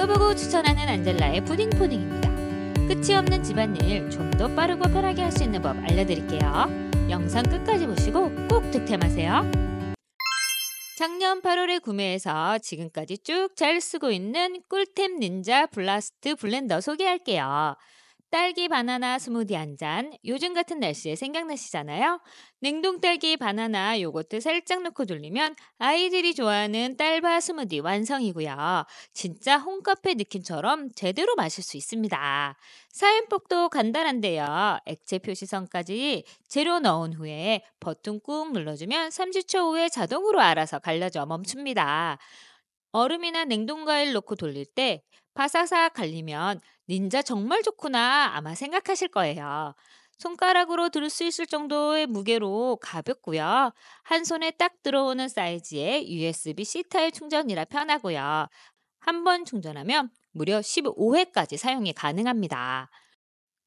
써보고 추천하는 안젤라의 푸딩입니다. 끝이 없는 집안일 좀 더 빠르고 편하게 할 수 있는 법 알려드릴게요. 영상 끝까지 보시고 꼭 득템하세요. 작년 8월에 구매해서 지금까지 쭉 잘 쓰고 있는 꿀템 닌자 블라스트 블렌더 소개할게요. 딸기 바나나 스무디 한 잔, 요즘 같은 날씨에 생각나시잖아요? 냉동 딸기 바나나 요거트 살짝 넣고 돌리면 아이들이 좋아하는 딸바 스무디 완성이고요. 진짜 홈카페 느낌처럼 제대로 마실 수 있습니다. 사용법도 간단한데요. 액체 표시선까지 재료 넣은 후에 버튼 꾹 눌러주면 30초 후에 자동으로 알아서 갈려져 멈춥니다. 얼음이나 냉동과일 넣고 돌릴 때 바사삭 갈리면 닌자 정말 좋구나 아마 생각하실 거예요. 손가락으로 들 수 있을 정도의 무게로 가볍고요. 한 손에 딱 들어오는 사이즈의 USB-C 타입 충전이라 편하고요. 한 번 충전하면 무려 15회까지 사용이 가능합니다.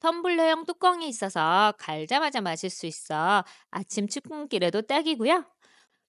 텀블러형 뚜껑이 있어서 갈자마자 마실 수 있어 아침 출근길에도 딱이고요.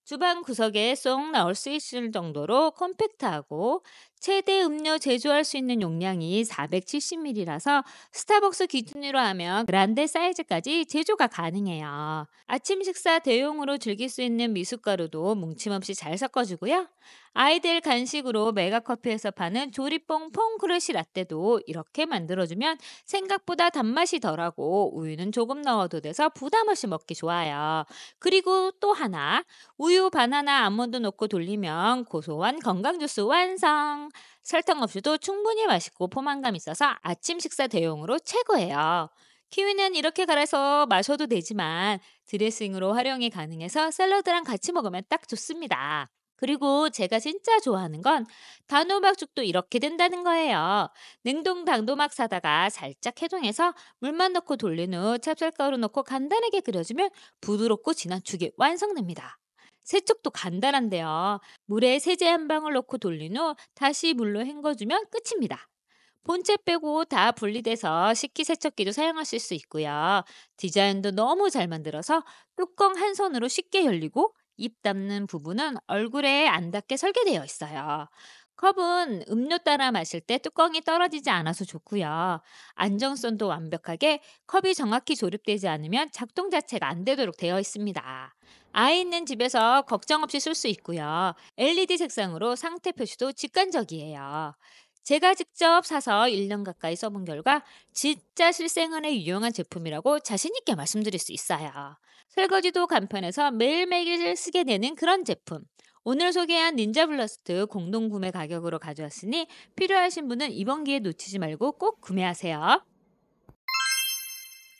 주방 구석에 쏙 넣을 수 있을 정도로 컴팩트하고 최대 음료 제조할 수 있는 용량이 470ml라서 스타벅스 기준으로 하면 그란데 사이즈까지 제조가 가능해요. 아침 식사 대용으로 즐길 수 있는 미숫가루도 뭉침 없이 잘 섞어주고요. 아이들 간식으로 메가커피에서 파는 조리뽕 퐁크러쉬 라떼도 이렇게 만들어주면 생각보다 단맛이 덜하고 우유는 조금 넣어도 돼서 부담 없이 먹기 좋아요. 그리고 또 하나, 우유, 바나나, 아몬드 넣고 돌리면 고소한 건강 주스 완성! 설탕 없이도 충분히 맛있고 포만감 있어서 아침 식사 대용으로 최고예요. 키위는 이렇게 갈아서 마셔도 되지만 드레싱으로 활용이 가능해서 샐러드랑 같이 먹으면 딱 좋습니다. 그리고 제가 진짜 좋아하는 건 단호박죽도 이렇게 된다는 거예요. 냉동 단호박 사다가 살짝 해동해서 물만 넣고 돌린 후 찹쌀가루 넣고 간단하게 끓여주면 부드럽고 진한 죽이 완성됩니다. 세척도 간단한데요. 물에 세제 한 방울 넣고 돌린 후 다시 물로 헹궈주면 끝입니다. 본체 빼고 다 분리돼서 식기세척기도 사용하실 수 있고요. 디자인도 너무 잘 만들어서 뚜껑 한 손으로 쉽게 열리고 입 닿는 부분은 얼굴에 안 닿게 설계되어 있어요. 컵은 음료 따라 마실 때 뚜껑이 떨어지지 않아서 좋고요. 안정성도 완벽하게 컵이 정확히 조립되지 않으면 작동 자체가 안 되도록 되어 있습니다. 아이 있는 집에서 걱정 없이 쓸 수 있고요. LED 색상으로 상태 표시도 직관적이에요. 제가 직접 사서 1년 가까이 써본 결과 진짜 실생활에 유용한 제품이라고 자신 있게 말씀드릴 수 있어요. 설거지도 간편해서 매일매일 쓰게 되는 그런 제품. 오늘 소개한 닌자 블러스트 공동 구매 가격으로 가져왔으니 필요하신 분은 이번 기회 놓치지 말고 꼭 구매하세요.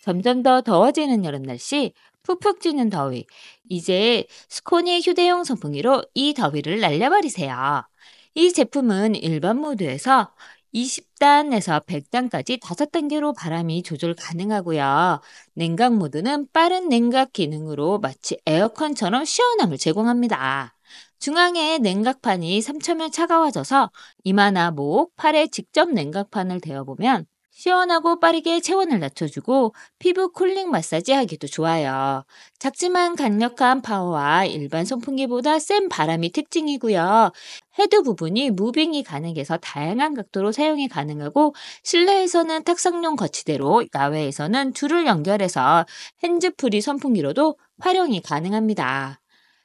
점점 더 더워지는 여름 날씨, 푹푹 찌는 더위. 이제 스코니 휴대용 선풍기로 이 더위를 날려버리세요. 이 제품은 일반 모드에서 20단에서 100단까지 5단계로 바람이 조절 가능하고요. 냉각 모드는 빠른 냉각 기능으로 마치 에어컨처럼 시원함을 제공합니다. 중앙에 냉각판이 3초면 차가워져서 이마나 목, 팔에 직접 냉각판을 대어보면 시원하고 빠르게 체온을 낮춰주고 피부 쿨링 마사지 하기도 좋아요. 작지만 강력한 파워와 일반 선풍기보다 센 바람이 특징이고요. 헤드 부분이 무빙이 가능해서 다양한 각도로 사용이 가능하고 실내에서는 탁상용 거치대로 야외에서는 줄을 연결해서 핸즈프리 선풍기로도 활용이 가능합니다.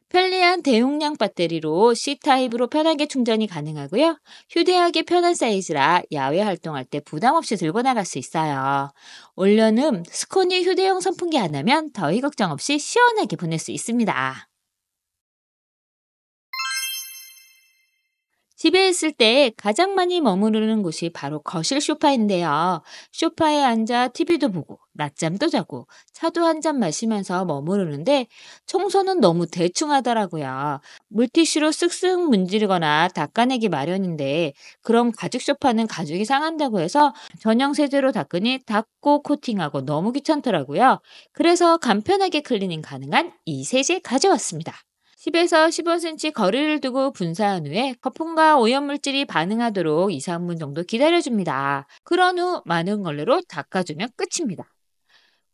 편리한 대용량 배터리로 C타입으로 편하게 충전이 가능하고요. 휴대하기 편한 사이즈라 야외 활동할 때 부담 없이 들고 나갈 수 있어요. 올여름 스코니 휴대용 선풍기 하나면 더위 걱정 없이 시원하게 보낼 수 있습니다. 집에 있을 때 가장 많이 머무르는 곳이 바로 거실 소파인데요. 소파에 앉아 TV도 보고 낮잠도 자고 차도 한 잔 마시면서 머무르는데 청소는 너무 대충 하더라고요. 물티슈로 쓱쓱 문지르거나 닦아내기 마련인데 그럼 가죽 소파는 가죽이 상한다고 해서 전용 세제로 닦으니 닦고 코팅하고 너무 귀찮더라고요. 그래서 간편하게 클리닝 가능한 이 세제 가져왔습니다. 10에서 15cm 거리를 두고 분사한 후에 거품과 오염물질이 반응하도록 2, 3분 정도 기다려줍니다. 그런 후 많은 걸레로 닦아주면 끝입니다.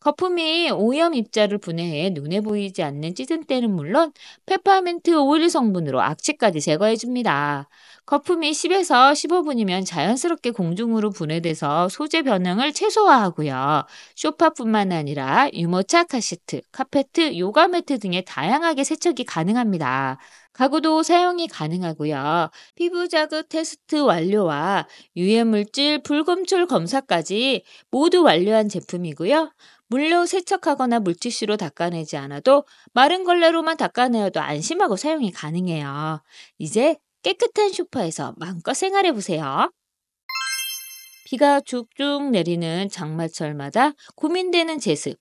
거품이 오염 입자를 분해해 눈에 보이지 않는 찌든 때는 물론 페퍼민트 오일 성분으로 악취까지 제거해줍니다. 거품이 10에서 15분이면 자연스럽게 공중으로 분해돼서 소재 변형을 최소화하고요. 소파뿐만 아니라 유모차 카시트, 카페트, 요가 매트 등의 다양하게 세척이 가능합니다. 가구도 사용이 가능하고요. 피부 자극 테스트 완료와 유해물질 불검출 검사까지 모두 완료한 제품이고요. 물로 세척하거나 물티슈로 닦아내지 않아도 마른 걸레로만 닦아내어도 안심하고 사용이 가능해요. 이제 깨끗한 소파에서 마음껏 생활해 보세요. 비가 쭉쭉 내리는 장마철마다 고민되는 제습.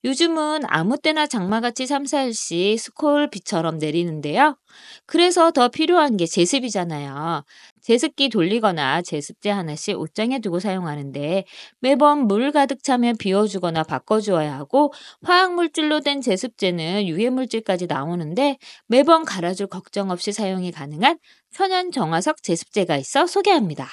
요즘은 아무 때나 장마같이 3, 4일씩 스콜비처럼 내리는데요. 그래서 더 필요한 게 제습이잖아요. 제습기 돌리거나 제습제 하나씩 옷장에 두고 사용하는데 매번 물 가득 차면 비워주거나 바꿔주어야 하고 화학물질로 된 제습제는 유해물질까지 나오는데 매번 갈아줄 걱정 없이 사용이 가능한 천연 정화석 제습제가 있어 소개합니다.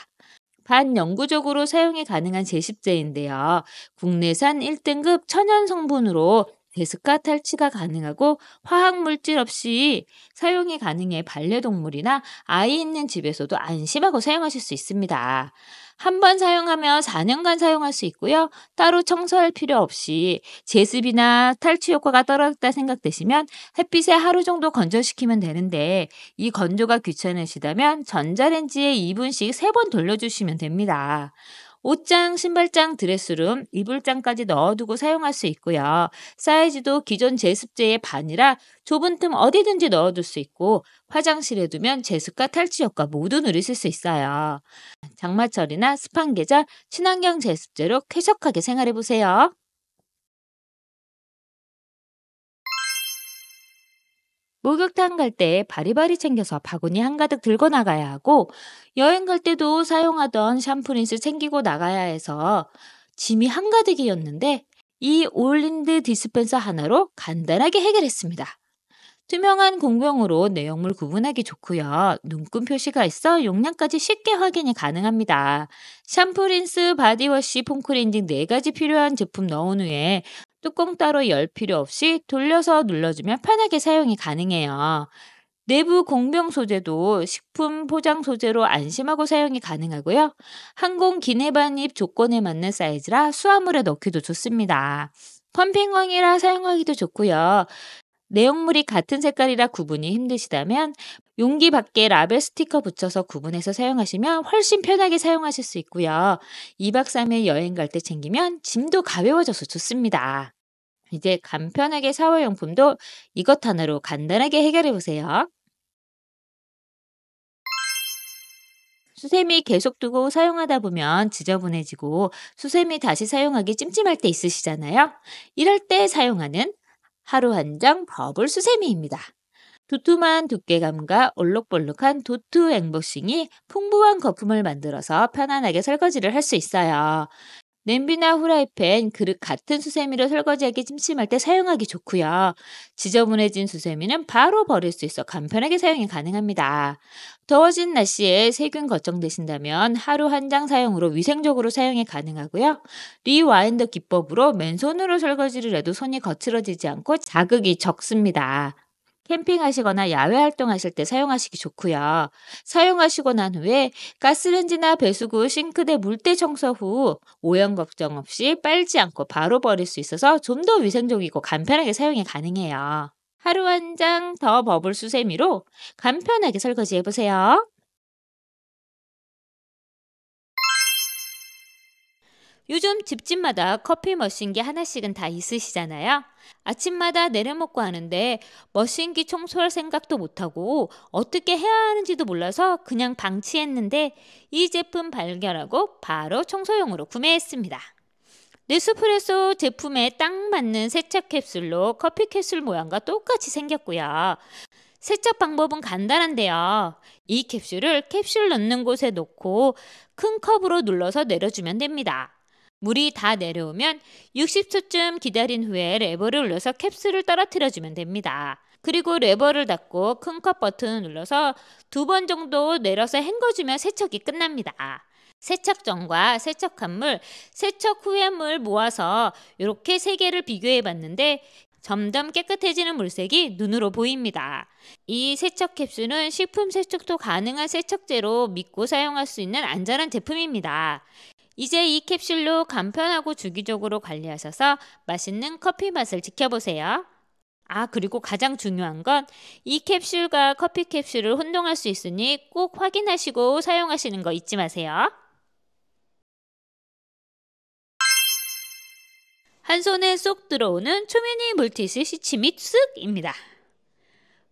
반영구적으로 사용이 가능한 제습제인데요. 국내산 1등급 천연 성분으로 데스카 탈취가 가능하고 화학물질 없이 사용이 가능해 반려동물이나 아이 있는 집에서도 안심하고 사용하실 수 있습니다. 한 번 사용하면 4년간 사용할 수 있고요. 따로 청소할 필요 없이 제습이나 탈취 효과가 떨어졌다 생각되시면 햇빛에 하루 정도 건조시키면 되는데 이 건조가 귀찮으시다면 전자레인지에 2분씩 3번 돌려주시면 됩니다. 옷장, 신발장, 드레스룸, 이불장까지 넣어두고 사용할 수 있고요. 사이즈도 기존 제습제의 반이라 좁은 틈 어디든지 넣어둘 수 있고 화장실에 두면 제습과 탈취 효과 모두 누리실 수 있어요. 장마철이나 습한 계절 친환경 제습제로 쾌적하게 생활해 보세요. 목욕탕 갈 때 바리바리 챙겨서 바구니 한가득 들고 나가야 하고 여행 갈 때도 사용하던 샴푸린스 챙기고 나가야 해서 짐이 한가득이었는데 이 올린드 디스펜서 하나로 간단하게 해결했습니다. 투명한 공병으로 내용물 구분하기 좋고요. 눈금 표시가 있어 용량까지 쉽게 확인이 가능합니다. 샴푸, 린스, 바디워시, 폼클렌징 4가지 필요한 제품 넣은 후에 뚜껑 따로 열 필요 없이 돌려서 눌러주면 편하게 사용이 가능해요. 내부 공병 소재도 식품 포장 소재로 안심하고 사용이 가능하고요. 항공 기내 반입 조건에 맞는 사이즈라 수화물에 넣기도 좋습니다. 펌핑왕이라 사용하기도 좋고요. 내용물이 같은 색깔이라 구분이 힘드시다면 용기 밖에 라벨 스티커 붙여서 구분해서 사용하시면 훨씬 편하게 사용하실 수 있고요. 2박 3일 여행 갈 때 챙기면 짐도 가벼워져서 좋습니다. 이제 간편하게 샤워용품도 이것 하나로 간단하게 해결해 보세요. 수세미 계속 두고 사용하다 보면 지저분해지고 수세미 다시 사용하기 찜찜할 때 있으시잖아요. 이럴 때 사용하는 하루 한 장 버블 수세미입니다. 두툼한 두께감과 올록볼록한 도트 엠보싱이 풍부한 거품을 만들어서 편안하게 설거지를 할 수 있어요. 냄비나 후라이팬, 그릇 같은 수세미로 설거지하기 심심할 때 사용하기 좋고요. 지저분해진 수세미는 바로 버릴 수 있어 간편하게 사용이 가능합니다. 더워진 날씨에 세균 걱정되신다면 하루 한 장 사용으로 위생적으로 사용이 가능하고요. 리와인더 기법으로 맨손으로 설거지를 해도 손이 거칠어지지 않고 자극이 적습니다. 캠핑하시거나 야외 활동하실 때 사용하시기 좋고요. 사용하시고 난 후에 가스레인지나 배수구, 싱크대 물때 청소 후 오염 걱정 없이 빨지 않고 바로 버릴 수 있어서 좀 더 위생적이고 간편하게 사용이 가능해요. 하루 한 장 더 버블 수세미로 간편하게 설거지해 보세요. 요즘 집집마다 커피 머신기 하나씩은 다 있으시잖아요. 아침마다 내려먹고 하는데 머신기 청소할 생각도 못하고 어떻게 해야 하는지도 몰라서 그냥 방치했는데 이 제품 발견하고 바로 청소용으로 구매했습니다. 네스프레소 제품에 딱 맞는 세척 캡슐로 커피 캡슐 모양과 똑같이 생겼고요. 세척 방법은 간단한데요. 이 캡슐을 캡슐 넣는 곳에 놓고 큰 컵으로 눌러서 내려주면 됩니다. 물이 다 내려오면 60초쯤 기다린 후에 레버를 눌러서 캡슐을 떨어뜨려주면 됩니다. 그리고 레버를 닫고 큰 컵 버튼을 눌러서 2번 정도 내려서 헹궈주면 세척이 끝납니다. 세척 전과 세척한 물, 세척 후의 물 모아서 이렇게 세 개를 비교해 봤는데 점점 깨끗해지는 물색이 눈으로 보입니다. 이 세척 캡슐은 식품 세척도 가능한 세척제로 믿고 사용할 수 있는 안전한 제품입니다. 이제 이 캡슐로 간편하고 주기적으로 관리하셔서 맛있는 커피 맛을 지켜보세요. 그리고 가장 중요한 건 이 캡슐과 커피 캡슐을 혼동할 수 있으니 꼭 확인하시고 사용하시는 거 잊지 마세요. 한 손에 쏙 들어오는 초미니 물티슈 시치미 쓱입니다.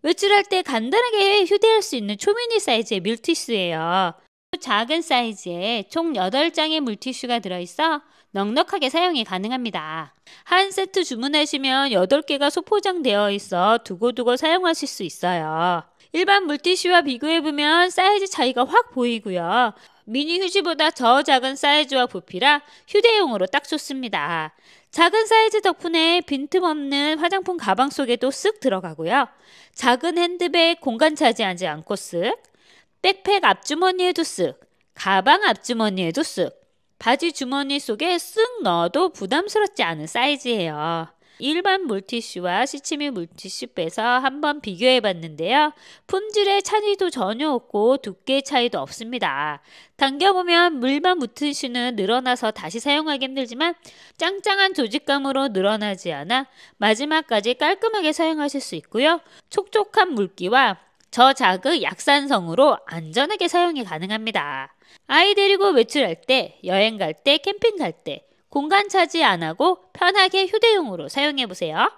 외출할 때 간단하게 휴대할 수 있는 초미니 사이즈의 물티슈예요. 작은 사이즈에 총 8장의 물티슈가 들어있어 넉넉하게 사용이 가능합니다. 한 세트 주문하시면 8개가 소포장되어 있어 두고두고 사용하실 수 있어요. 일반 물티슈와 비교해보면 사이즈 차이가 확 보이고요. 미니 휴지보다 더 작은 사이즈와 부피라 휴대용으로 딱 좋습니다. 작은 사이즈 덕분에 빈틈없는 화장품 가방 속에도 쓱 들어가고요. 작은 핸드백 공간 차지하지 않고 쓱, 백팩 앞주머니에도 쓱, 가방 앞주머니에도 쓱, 바지 주머니 속에 쓱 넣어도 부담스럽지 않은 사이즈예요. 일반 물티슈와 시치미 물티슈 빼서 한번 비교해 봤는데요. 품질의 차이도 전혀 없고 두께의 차이도 없습니다. 당겨보면 물만 묻은 티슈는 늘어나서 다시 사용하기 힘들지만 짱짱한 조직감으로 늘어나지 않아 마지막까지 깔끔하게 사용하실 수 있고요. 촉촉한 물기와 저자극 약산성으로 안전하게 사용이 가능합니다. 아이 데리고 외출할 때, 여행 갈 때, 캠핑 갈 때 공간 차지 안 하고 편하게 휴대용으로 사용해 보세요.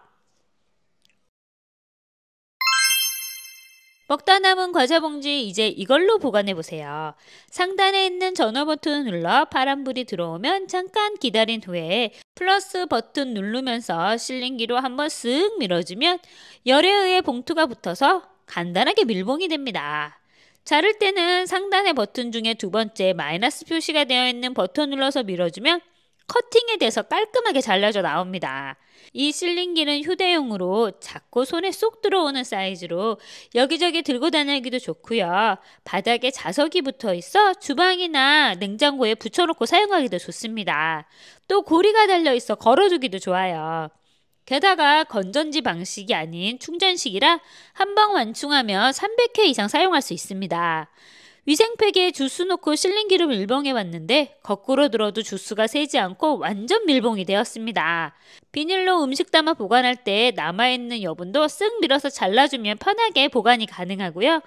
먹다 남은 과자 봉지 이제 이걸로 보관해 보세요. 상단에 있는 전원 버튼을 눌러 파란불이 들어오면 잠깐 기다린 후에 플러스 버튼 누르면서 실링기로 한번 쓱 밀어주면 열에 의해 봉투가 붙어서 간단하게 밀봉이 됩니다. 자를 때는 상단의 버튼 중에 두 번째 마이너스 표시가 되어 있는 버튼 눌러서 밀어주면 커팅이 돼서 깔끔하게 잘라져 나옵니다. 이 실링기는 휴대용으로 작고 손에 쏙 들어오는 사이즈로 여기저기 들고 다니기도 좋고요. 바닥에 자석이 붙어 있어 주방이나 냉장고에 붙여놓고 사용하기도 좋습니다. 또 고리가 달려있어 걸어두기도 좋아요. 게다가 건전지 방식이 아닌 충전식이라 한 번 완충하면 300회 이상 사용할 수 있습니다. 위생팩에 주스 넣고 실링기로 밀봉해 봤는데 거꾸로 들어도 주스가 새지 않고 완전 밀봉이 되었습니다. 비닐로 음식 담아 보관할 때 남아있는 여분도 쓱 밀어서 잘라주면 편하게 보관이 가능하고요.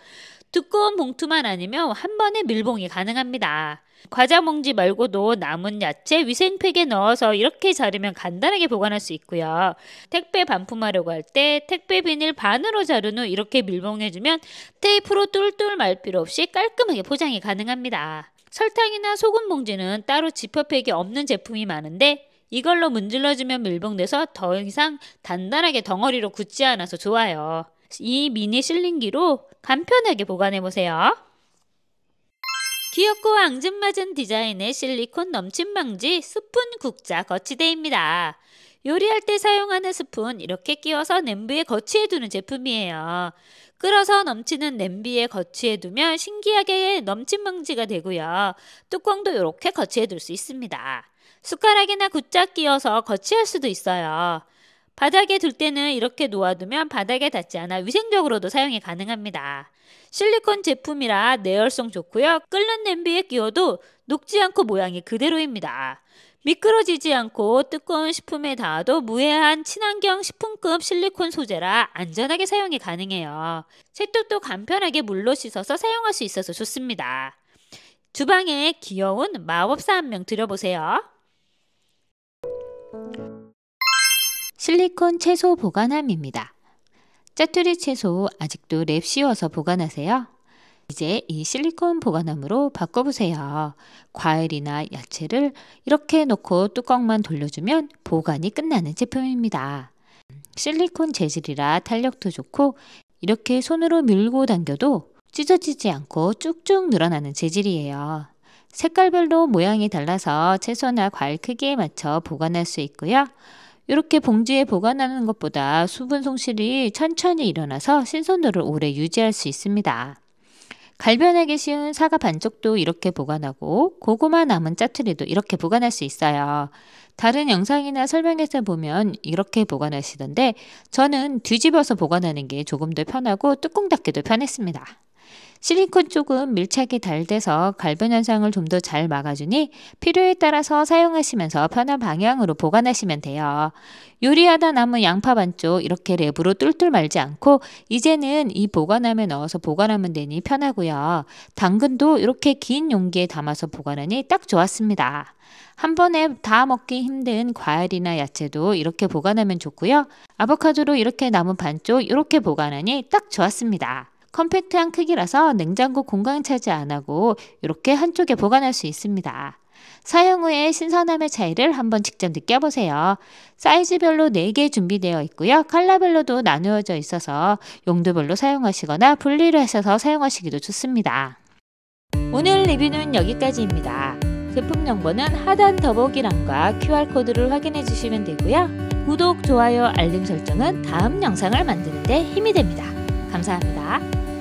두꺼운 봉투만 아니면 한 번에 밀봉이 가능합니다. 과자 봉지 말고도 남은 야채 위생팩에 넣어서 이렇게 자르면 간단하게 보관할 수 있고요. 택배 반품하려고 할 때 택배 비닐 반으로 자른 후 이렇게 밀봉해주면 테이프로 뚫뚫 말 필요 없이 깔끔하게 포장이 가능합니다. 설탕이나 소금 봉지는 따로 지퍼팩이 없는 제품이 많은데 이걸로 문질러주면 밀봉돼서 더 이상 단단하게 덩어리로 굳지 않아서 좋아요. 이 미니 실링기로 간편하게 보관해보세요. 귀엽고 앙증맞은 디자인의 실리콘 넘침 방지 스푼 국자 거치대입니다. 요리할 때 사용하는 스푼 이렇게 끼워서 냄비에 거치해 두는 제품이에요. 끓어서 넘치는 냄비에 거치해 두면 신기하게 넘침 방지가 되고요. 뚜껑도 이렇게 거치해 둘 수 있습니다. 숟가락이나 굿자 끼워서 거치할 수도 있어요. 바닥에 둘 때는 이렇게 놓아두면 바닥에 닿지 않아 위생적으로도 사용이 가능합니다. 실리콘 제품이라 내열성 좋고요. 끓는 냄비에 끼워도 녹지 않고 모양이 그대로입니다. 미끄러지지 않고 뜨거운 식품에 닿아도 무해한 친환경 식품급 실리콘 소재라 안전하게 사용이 가능해요. 세탁도 간편하게 물로 씻어서 사용할 수 있어서 좋습니다. 주방에 귀여운 마법사 한 명 들여보세요. 실리콘 채소 보관함입니다. 짜투리 채소 아직도 랩 씌워서 보관하세요? 이제 이 실리콘 보관함으로 바꿔보세요. 과일이나 야채를 이렇게 놓고 뚜껑만 돌려주면 보관이 끝나는 제품입니다. 실리콘 재질이라 탄력도 좋고 이렇게 손으로 밀고 당겨도 찢어지지 않고 쭉쭉 늘어나는 재질이에요. 색깔별로 모양이 달라서 채소나 과일 크기에 맞춰 보관할 수 있고요. 이렇게 봉지에 보관하는 것보다 수분 손실이 천천히 일어나서 신선도를 오래 유지할 수 있습니다. 갈변하기 쉬운 사과 반쪽도 이렇게 보관하고 고구마 남은 짜투리도 이렇게 보관할 수 있어요. 다른 영상이나 설명에서 보면 이렇게 보관하시던데 저는 뒤집어서 보관하는 게 조금 더 편하고 뚜껑 닫기도 편했습니다. 실리콘 쪽은 밀착이 잘 돼서 갈변 현상을 좀 더 잘 막아주니 필요에 따라서 사용하시면서 편한 방향으로 보관하시면 돼요. 요리하다 남은 양파 반쪽 이렇게 랩으로 뚫뚫 말지 않고 이제는 이 보관함에 넣어서 보관하면 되니 편하고요. 당근도 이렇게 긴 용기에 담아서 보관하니 딱 좋았습니다. 한 번에 다 먹기 힘든 과일이나 야채도 이렇게 보관하면 좋고요. 아보카도로 이렇게 남은 반쪽 이렇게 보관하니 딱 좋았습니다. 컴팩트한 크기라서 냉장고 공간 차지 안 하고 이렇게 한쪽에 보관할 수 있습니다. 사용 후에 신선함의 차이를 한번 직접 느껴보세요. 사이즈별로 4개 준비되어 있고요. 컬러별로도 나누어져 있어서 용도별로 사용하시거나 분리를 하셔서 사용하시기도 좋습니다. 오늘 리뷰는 여기까지입니다. 제품 정보는 하단 더보기란과 QR코드를 확인해 주시면 되고요. 구독, 좋아요, 알림 설정은 다음 영상을 만드는 데 힘이 됩니다. 감사합니다.